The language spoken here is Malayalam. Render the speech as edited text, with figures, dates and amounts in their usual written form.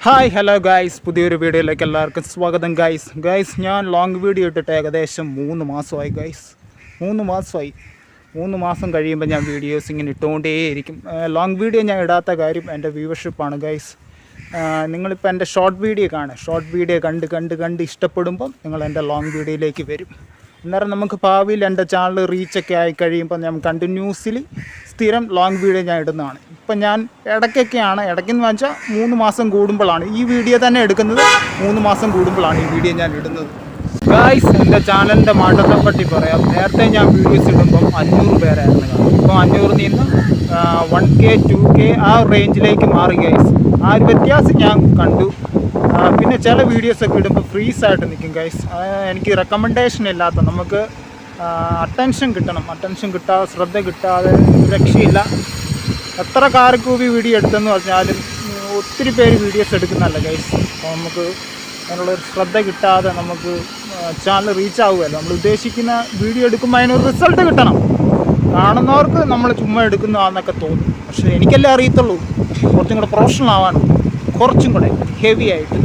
ഹായ് ഹലോ ഗായ്സ്, പുതിയൊരു വീഡിയോയിലേക്ക് എല്ലാവർക്കും സ്വാഗതം. ഗായ്സ് ഞാൻ ലോങ് വീഡിയോ ഇട്ടിട്ട് ഏകദേശം 3 മാസമായി ഗായ്സ്. 3 മാസം കഴിയുമ്പോൾ ഞാൻ വീഡിയോസ് ഇങ്ങനെ ഇട്ടുകൊണ്ടേയിരിക്കും. ലോങ് വീഡിയോ ഞാൻ ഇടാത്ത കാര്യം എൻ്റെ വ്യൂവർഷിപ്പാണ് ഗായ്സ്. നിങ്ങളിപ്പോൾ എൻ്റെ ഷോർട്ട് വീഡിയോ കണ്ട് ഇഷ്ടപ്പെടുമ്പം നിങ്ങൾ എൻ്റെ ലോങ് വീഡിയോയിലേക്ക് വരും. അന്നേരം നമുക്ക് ഭാവിയിൽ എൻ്റെ ചാനൽ റീച്ചൊക്കെ ആയി കഴിയുമ്പോൾ ഞാൻ കണ്ടിന്യൂസ്ലി സ്ഥിരം ലോങ് വീഡിയോ ഞാൻ ഇടുന്നതാണ്. ഇപ്പം ഞാൻ ഇടയ്ക്കെന്ന് വെച്ചാൽ 3 മാസം കൂടുമ്പോഴാണ് ഈ വീഡിയോ തന്നെ എടുക്കുന്നത്. 3 മാസം കൂടുമ്പോഴാണ് ഈ വീഡിയോ ഞാൻ ഇടുന്നത്. ഗായ്സ്, എൻ്റെ ചാനലിൻ്റെ മാറ്റത്തെ പറ്റി പറയാം. നേരത്തെ ഞാൻ വീഡിയോസ് ഇടുമ്പം 500 പേരായിരുന്നു കാണും. ഇപ്പോൾ 500 നിന്ന് 1K 2K ആ റേഞ്ചിലേക്ക് മാറി ഗൈസ്. ആ ഒരു വ്യത്യാസം ഞാൻ കണ്ടു. പിന്നെ ചില വീഡിയോസൊക്കെ ഇടുമ്പോൾ ഫ്രീസായിട്ട് നിൽക്കും ഗൈസ്. എനിക്ക് റെക്കമെൻഡേഷൻ ഇല്ലാത്ത, നമുക്ക് അറ്റൻഷൻ കിട്ടാതെ ശ്രദ്ധ കിട്ടാതെ രക്ഷയില്ല. എത്ര കാരക്കൂവി വീഡിയോ എടുത്തെന്ന് പറഞ്ഞാലും ഒത്തിരി പേര് വീഡിയോസ് എടുക്കുന്നതല്ല ഗൈസ്. അപ്പോൾ നമുക്ക് അതിനുള്ളൊരു ശ്രദ്ധ കിട്ടാതെ നമുക്ക് ചാനൽ റീച്ച് ആവുമല്ലോ. നമ്മൾ ഉദ്ദേശിക്കുന്ന വീഡിയോ എടുക്കുമ്പോൾ അതിനൊരു റിസൾട്ട് കിട്ടണം. കാണുന്നവർക്ക് നമ്മൾ ചുമ്മാ എടുക്കുന്നതാണെന്നൊക്കെ തോന്നും. പക്ഷേ എനിക്കല്ലേ അറിയത്തുള്ളൂ കുറച്ചും കൂടെ പ്രൊഫഷണൽ ആവാനും, കുറച്ചും കൂടെ ഹെവി ആയിട്ട്.